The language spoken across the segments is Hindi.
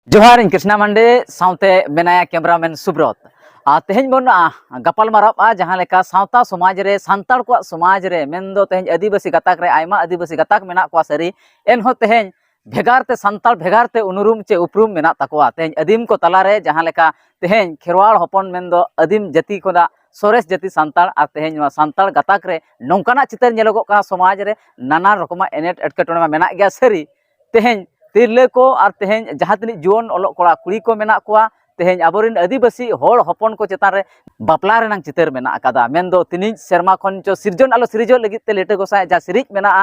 जोहार इन कृष्णा मंडे साउते मेनाया कैमरामैन सुब्रत तेहन बन गपाल माराबा जहाँ लेका सावता समाज रे सांताड़ को समाज रे मेन तेहन आदिवासी गताक रे आयमा आदिवासी गताक मेना को सारी एनहो तेहन भेगारते सांताड़ भेगारते उनुरुम चे उपरुम मेना तकवा तेहन आदिम को तलारे जहाँ लेका तेहन खेरवाड़ हपन मेन दो आदिम जाति को दा सोरेस जाति सांताड़ और तेहन सांताड़ गताक रे नौकाना चितर नेलोगो का समाज रे नाना रकमा एनेट एटकेटोने में मेना गया सारी तेहन तिरले को और तेहन जहाँ तनी जुआन ओलोग कोड़ा कुड़ी को मेना कोआ तेहन आबोरिन आदिवासी होड़ हपन को चेतान रे बापला रेनांग चितर मेना आकादा मेन दो तिनिज सेरमा खन चो सिरजन आलो सिरिजो लगित ते लेटे गोसाय जा सिरिज मेना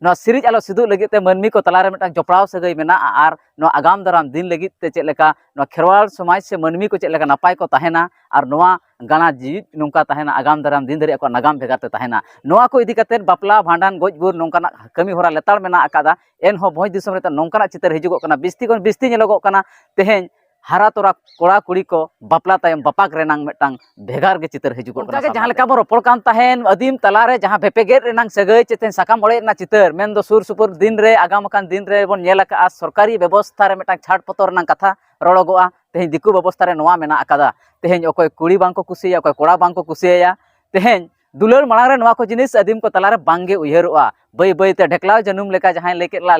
नो सिरिज आलो सिदु लगित ते मनमी को तलारे मेटा जपड़ाव सगई मेना और नो आगाम दाराम दिन लगित ते चेद लेका नो खेरवाल समाज से मनमी को चेद लेका नपाय को तहेना और नोआ गाना जीवित नोंका तहेना आगाम दाराम दिन धरे को नागाम भेगाते तहेना नोआ को इदी कते बापला भांडान गोजबुर नोंकाना कमी होरा लेतार मेना आकादा एनहो भोज दिसम रे नोंकाना चितर हिजुगो कना बिस्ती कोन बिस्ती नेलोगो कना तेहेन हारा तोरा कोड़ा कुड़ी को बापला तायम बापाक रेनांग मेटांग भेगार के चितर हिजुगो कना जहां लेका बो रोपड़ कान ताहेन अदीम तलारे जहां भेपेगेट रेनांग सगई चेतेन साकाम ओळे ना चितर मेन दो सुर सुपुर दिन रे आगाम कान दिन रे बोन नेल का सरकारी व्यवस्था रे मेटांग छाट पतर ना कथा रड़ोगोआ तेहेन दिकु व्यवस्था रे नोआ मेना आकादा तेहेन ओकोय कुड़ी बांग को कुसिया ओकोय कोड़ा बांग को कुसिया तेहेन दुलर मांग रे नोआ को जिनिस आदिम को तलारे बांगे उयहरोआ बई बई ते ढेकलाव जनुम लेका जहां लेके ला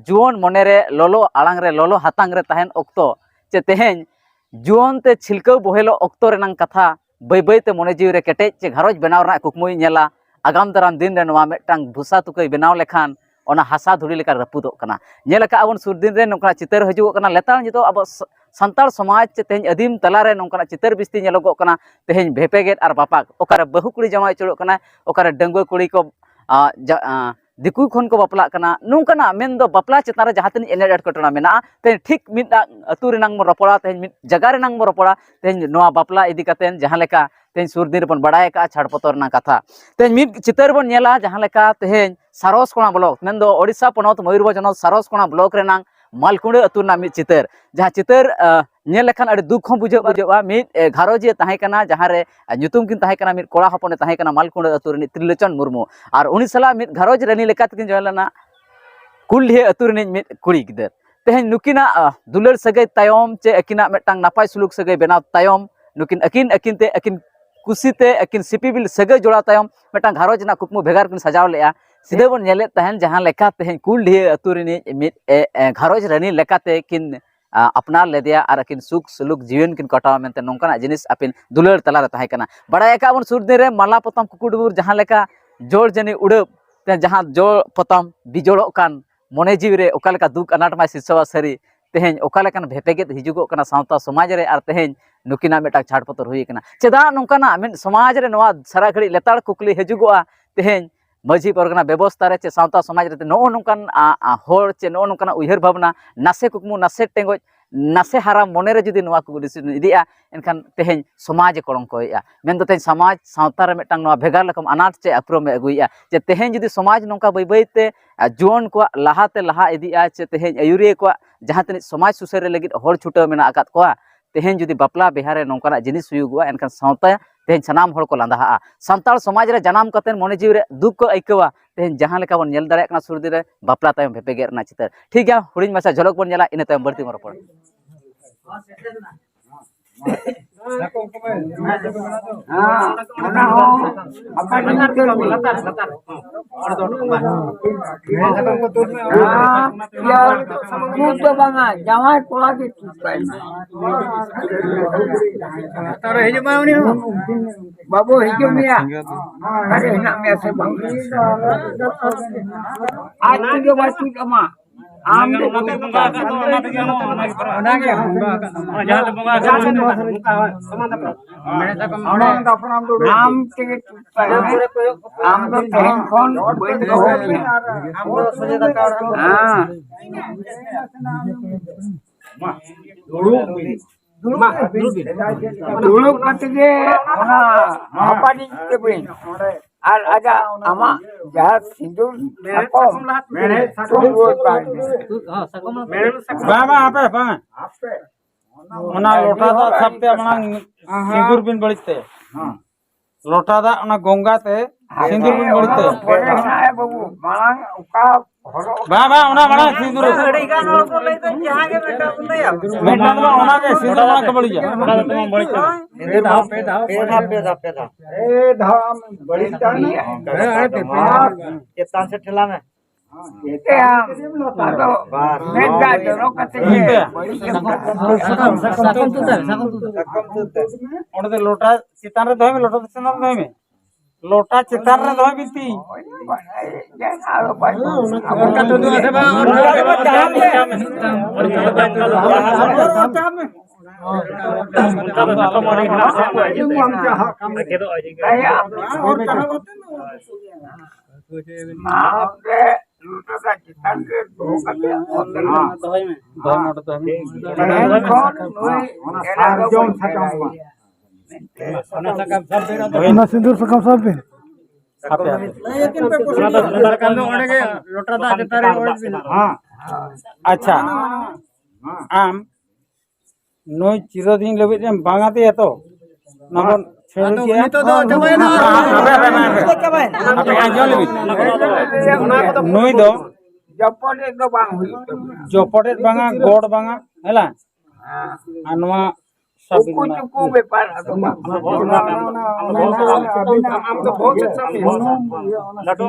जुवन मने रे लोलो आलांग रे लोलो हातांग रे ताहेन ओक्तो चे तेहेन जुवन ते छिलकव बोहेलो ओक्तो रेनांग कथा बई बई ते मने जीव रे केटेज चे घरोज बनाव रा कुकमुई नेला आगाम दाराम दिन रे नोआ मेटांग भूसा तुकई बनाव लेखान ओना हासा धुड़ी लेका रपुदो कना नेल का अबन सुर दिन रे नोका चितर हजुगो कना लेतार नितो अब संताल समाज चे तेहन अदीम तलारे नोंकाना चितर बिस्ती नेलोगो कना तेहन भेपेगेट और बापाक ओकारे बहु कुड़ी जमाई चुड़ो कना ओकारे डंगुआ कुड़ी को दिकु खन को बापला कना नोंकाना मेन दो बापला चेतान रे जहां तनी एनेट एटकेटोना मेना तेहन ठीक मिद अतु रेनांग मो रपड़ा तेहन मिद जगा रेनांग मो रपड़ा तेहन नोआ बापला इदी कतेन जहां लेका तेहन सुर दिन बन बड़ाय का छाड़पतर ना कथा तेहन मिद चितर बन नेला जहां लेका तेहन सारोस कोना ब्लॉक मेन दो ओडिशा पनोत मयूरभंज जनोत सारोस कोना ब्लॉक रेनांग मालकुंडे अतु ना मिद चितर जहां चितर नेल लेखान अड़ी दुख हो बुझा मिद घारोजे ताहे कना जहां रे ᱧᱩᱛᱩᱢ किन ताहे कना मिद कोड़ा हपने ताहे कना मालकुंडे अतु रे त्रिलोचन मुर्मू और उनी सला मिद घारोज रनी लेका तकिन जयलना कुलहे अतु रे मिद कुड़ी गिदर तेहन नुकिना दुलर सगै तायम चे अकिना मेटांग नापाय सुलुक सगै बेनाव तायम नुकिन अकिन कुसीते अकिन सिपिबिल सगै जोड़ा तायम मेटांग घारोज ना कुकमु भेगार किन सजाव लेआ सीधे बन नेले तहन जहां लेका तेहन कुलहे अतु रे मिद घारोज रनी लेकाते किन अपना लेदिया और अकिन सुख सुलुक जीवन किन कटाव मेनते नोंकाना जिनिस अपिन दुलर तलारे ताहे कना बड़ाय का बन सुर दिन रे माला पतम कुकुडुर जहां लेका जोड़ जनी उड़ब ते जहां जोड़ पतम बिजोड़ो कान मने जीव रे ओका लेका दुख अनाट मा सिसवा सरी तेहन ओका लेकान भेपेगेत हिजुगो कना सावता समाज रे और तेहन नुकिना मेटा छाड़पतर हुई कना चेदा नोंकाना मेन समाज रे नोआ सारा घड़ी लेताड़ कुकली हिजुगोआ तेहन माझी परगना व्यवस्था रे चे सावता समाज रे नो नोंकान होड़ चे नो नोंकाना उयहर भावना नासे कुकमु नासे टेंगोज नासे हारा मने रे जुदी नोआ को डिसिजन इदिया एनखान तेहन समाज कलंकोया मेन दो तेहन समाज सावता रे मेटांग नोआ भेगार लकम अनाट चे अप्रोम अगुया जे तेहन जुदी समाज नोंका बई बई ते जुवन को लाहाते लाहा इदिया चे तेहन अयुरिया को जहां तनी समाज सुसर रे लगित होड़ छुटाव मेना आकात कोआ तेहन जुदी बापला बिहार रे नोंकाना जिनिस हुयुगुआ एनखान सावता तेहन सनाम होड़ को लांदाहा संताल समाज रे जनाम कतेन मने जीव रे दुख को आइकवा तेहन जहां लेका बन नेल दाड़े कना सुर दिन रे बापला तायम भेपेगेर ना चितर ठीक गया हुडिन मासा झलक बन नेला इन तायम बर्ती मरपड़ जमाई कोड़ा के बाबू हिजो मिया अरे हिना मिया से बांग आज तुगे बातू कमा आम दे बंगा ओनागे जहां ले बंगा समान नाम के आम दो तेहन कोन बन हो आम दो सजे दका हां दुलु कटगे ओना हपानी के बइन और आजा आमा जहां सिंदूर को मेरे सकम बाबा आपे ओना लोटा दा सबते मांग सिंदूर बिन बळिते हां लोटा दा ओना गंगा ते सिंदूर बिन बळिते है बाबू मांग उका हरो बा बा ओना बड़ा सिंदूर मेटा तो ओना के सिंदूर बड़ा के बड़ी जा ए धाम बड़ी तानी चेतान से ठेला में ये हम तो मैं जा दोनों कते बड़ी ओने तो लोटा चितान रे दोय में लोटा चितान रे दोय में लोटा चितान रे दोय बिती ये आरो भाई उनका तो दो है बा सिंदूर सकम सब पे अच्छा आम नोई चिरदिन लबित एम बांगाते तो नबन छेड़ के तो चबायना आपे आंजल लबित नोई दो जपटे तो बांग हुई जोपटे बांगा गोड बांगा हैला अनवा कुछ को व्यापार तो हम तो बहुत अच्छा लड्डू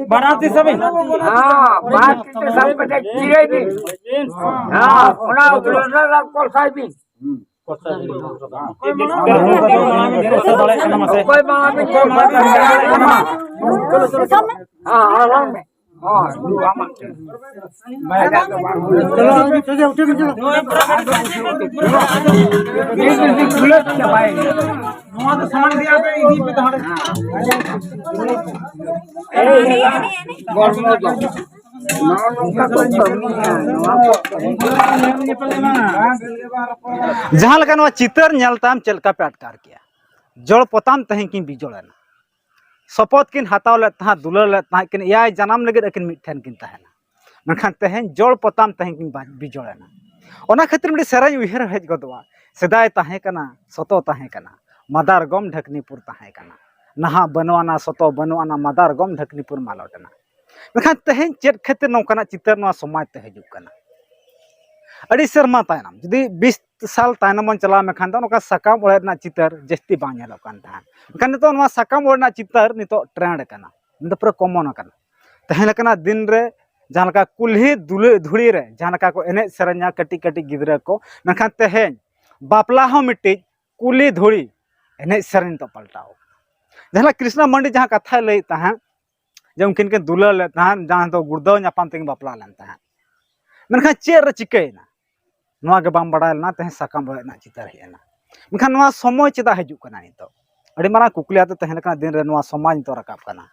बनाती सभी हां बात के सब पे चिरे दी हां ओना उधर को साइबी कोई जहाँ लगा नवा चितर नेलताम चलका पे अटकार किया जड़ पोताम तहें किन बिजोड़ना शपथ किन हताव ले तहा दुलर ले तहा किन याय जनाम लगे अकिन मिठन किन तहना मनखान तहें जड़ पोताम तहें किन बिजोड़ना ओना खातिर मिडी सेराई उहेर हेज गदवा सदाय तहें कना सतो तहें कना मदार गम ढकनीपुर तहें कना नहा बनवाना सतो बनवाना मदार गम ढकनीपुर मालोटना मनखान तहें चेत खातिर नौकाना चितर नवा समाज ते हजू कना अड़ी शर्मा तायनम जदि 20 साल तायनम बन चला में खान तो सकाम ओड़े चितर जस्ती बांग नेलो कान तहान खान नितो नवा सकाम ओड़े चितर नितो ट्रेंड कना नितो पूरा कॉमन कना तहें लकना दिन रे जहां लका कुल्ही धुड़ी रे जहां लका को एने सरन्या कटी कटी गिदरा को मेखान तहें बापला हो मिट्टी कुल्ही धुड़ी एने सरन तो पलटाओ जहां कृष्णा मंडी जहां कथा लई तहां जे उनकिन के दुलर ले तहां जहां तो गुर्दो न्यापाम तें बापला लेन तहां मेखान चेर रे चिकैना नवा के बाम बड़ायलना तहें सकाम ओड़े चितर हेना मेखान नवा समय चेदा हजू कना नितो अड़ी मारा कुकलिया तो तहें लकना दिन रे नवा समाज नितो रकाब कना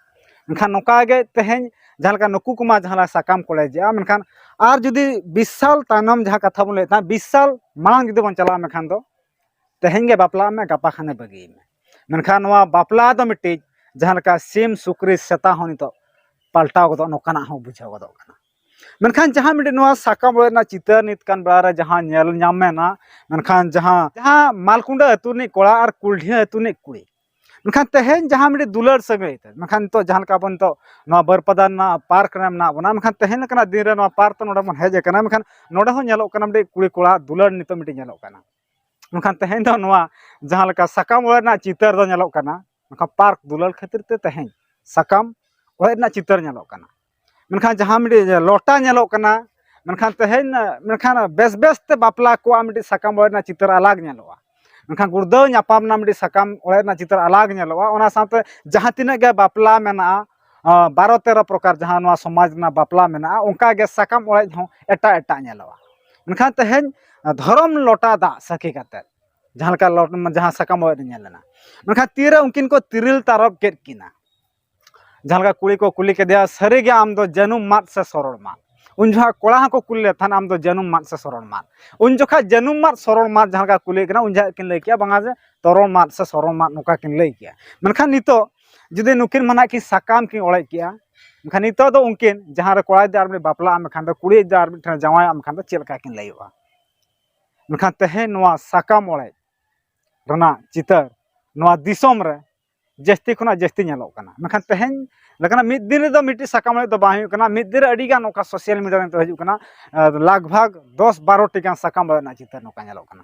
मेखान नोका गे तहें जहां लका नुकु कुमा जहां सकाम कोले जे मेखान आर जुदी 20 साल तानम जहां कथा बोले 20 साल मांग जुदी बन चला मेखान दो तहें गे बापला में गपा खाने बगी में मेखान नवा बापला दो मिट्टी जहां लका सिम सुक्री सेता हो नितो पलटाव गदो नोकाना हो बुझाव गदो कना मेखान जहां मिट्टी नवा सकाम ओड़े चितर नित कान बड़ा जहां नेल नामेना मेखान जहां मालकुंडा अतुनी कोड़ा और कुल्ढी अतुनी कुड़ी मेखान तहें जहां मिट्टी दुलर सगई मेखान तो जहां लका बन तो नवा बरपदा ना पार्क रे ना बना मेखान तहें लकना दिन रे नवा पार्क तो नोडा मन हेज कना मेखान नोडा हो नेलो कना मिट्टी कुड़ी कोड़ा दुलर नितो मिट्टी नेलो कना मेखान तहें तो नवा जहां लका सकाम ओड़े चितर दो नेलो कना मेखान पार्क दुलर खातिर ते तहें सकाम ओड़े चितर नेलो कना मेखान जहां मिट्टी लोटा नेलो कना मेखान तहें मेखान बेस बेस ते बापला को मिट्टी सकाम ओड़े चितर अलग नेलोआ मेखान गुर्दो न्यापाम ना मिट्टी सकाम ओड़े चितर अलग नेलोआ ओना साथे जहां तिना गे बापला मेना 12-13 प्रकार जहां नवा समाज ना बापला मेना उनका गे सकाम ओड़े हो एटा एटा नेलोआ मेखान तहें धर्म लोटा दा सखी काते जहां लका लोट जहां सकाम ओड़े नेलना मेखान तीरे उनकिन को तिरिल तारब केट किना जहां लका कुड़ी को कुली के दिया सरी गे आम दो जनुम मात से सरल मात उन जहाँ कोड़ा को कुल थान आम दो जनुम मात से सरल मात उन जोखा जनुम मात सरल मात जहां का कुली कना उन जहाँ किन लई किया बांगा जे तरल मात से सरल मात नुका किन लई किया मेनखान नितो जुदि नुकिन मना कि सकाम किन ओड़े किया मेनखान नितो दो उनकिन जहां रे कोड़ा दार में बापला आम खान दो कुड़ी दार में जावाय आम खान दो चेलका किन लईवा मेनखान तहें नवा सकाम ओड़े रना चितर नवा दिसोम रे जस्ती खुना जस्ती नेलोग कना मेखान तेहेन लेकिन मिद दिन रे दो मिट्टी साकाम दो बाही कना मिद दिन अड़ी गान नोका सोशल मीडिया रे तो हजू कना लगभग 10-12 टी गान साकाम ना चितर नोका नेलोग कना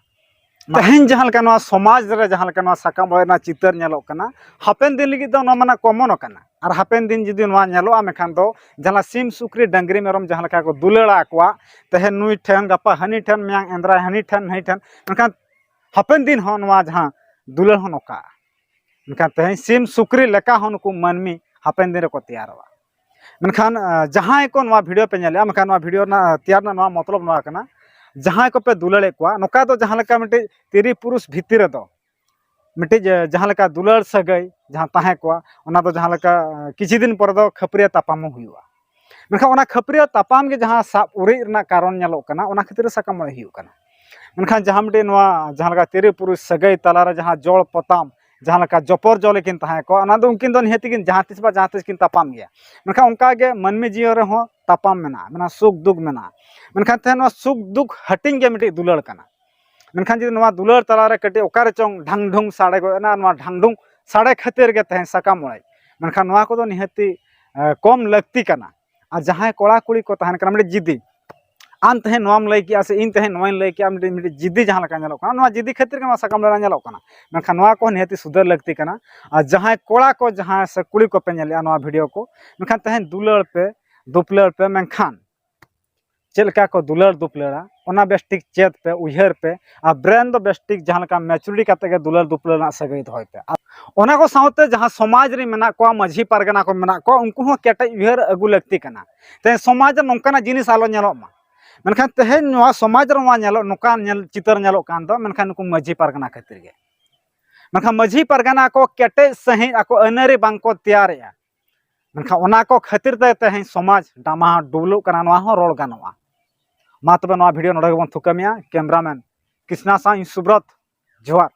तेहेन जहां लेका नवा समाज रे जहां लेका नवा साकाम ना चितर नेलोग कना हापेन दिन लगी दो ना माना कॉमन कना और हापेन दिन जुदी नवा नेलोआ मेखान दो जहां सिम सुक्री डंगरी मेरम जहां लेका को दुलड़ा अकवा तेहेन नुई ठेन गपा हनी ठेन म्यांग एंद्रा हनी ठेन मेखान हापेन दिन हो नवा जहां दुलड़ हो नोका मेखान तेहेन सिम सुक्री लेका हो नुकु मनमी हापेन दिन रे को तैयारवा मेखान जहां को नवा वीडियो पे नेले मेखान नवा वीडियो ना तैयार ना नवा मतलब नवा कना जहां को पे दुलड़े को नोका दो जहां लेका मिटे तिरी पुरुष भितर दो मिटे जहां लेका दुलड़ सगई जहां ताहे को ओना दो जहां लेका किछि दिन पर दो खपरिया तापाम हुआ मेखान ओना खपरिया तापाम के जहां साब उरी रना कारण नेलो कना ओना खातिर साकाम हुई कना मेखान जहां मिटे नवा जहां लेका तिरी पुरुष सगई तलारे जहां जोड़ पताम जहां लेका जपर जले किन ताहे को ओना दो उनकिन दो निहति किन जहां तिस किन तापाम गया मेखान उनका गे मनमी जीव रे हो तापाम मेना सुख दुख मेना मेखान तेन सुख दुख हटिंग के मिटे दुलड़ कना मेखान जी नवा दुलड़ तलारे कटे ओकारे चोंग ढांगढुंग साड़े गो ना नवा ढांगढुंग साड़े खातिर गे तेन साकाम मोड़ाई मेखान नवा को दो निहति कम लगती कना और जहां कोड़ा कुड़ी को तहन कना मिटे जिद्दी आम तेहेन नवाम लई किया से इन तेहेन नवाइन लई किया मिटे जिद्दी जहां लेका नेलो कना नवा जिद्दी खातिर के नवा साकाम लड़ा नेलो कना मेखान नवा को निहति सुधर लगती कना और जहां कोड़ा को जहां से कुड़ी को पे नेलिया नवा वीडियो को मेखान तेहेन दुलड़ पे दुपलड़ पे मेखान चेलका को दुलड़ दुपलड़ा ओना बेस्टिक चेत पे उहर पे आ ब्रेन दो बेस्टिक जहां लेका मैच्योरिटी काते के दुलड़ दुपलड़ा सगई होय पे ओना को साउते जहां समाज रे मेना को मझी पारगना को मेना को उनको हो केटे उहर अगु लगती कना ते समाज नोंकाना जिनिस आलो नेलो मा मेनखान तेहेन नवा समाज रे वा नेलो नोका नेल चितर नेलो कान दो मेनखान नुकु मझी पारगना खातिर गे मेनखान मझी पारगना को केटे सही आको अनरी बांग को तैयारया मेनखान ओना को खातिर ते तेहेन समाज डामा डुबलु कना नवा हो रोल गानवा मा तबे नवा वीडियो नोडे बन थुकामिया कैमरामैन कृष्णा सा सुब्रत जोहार।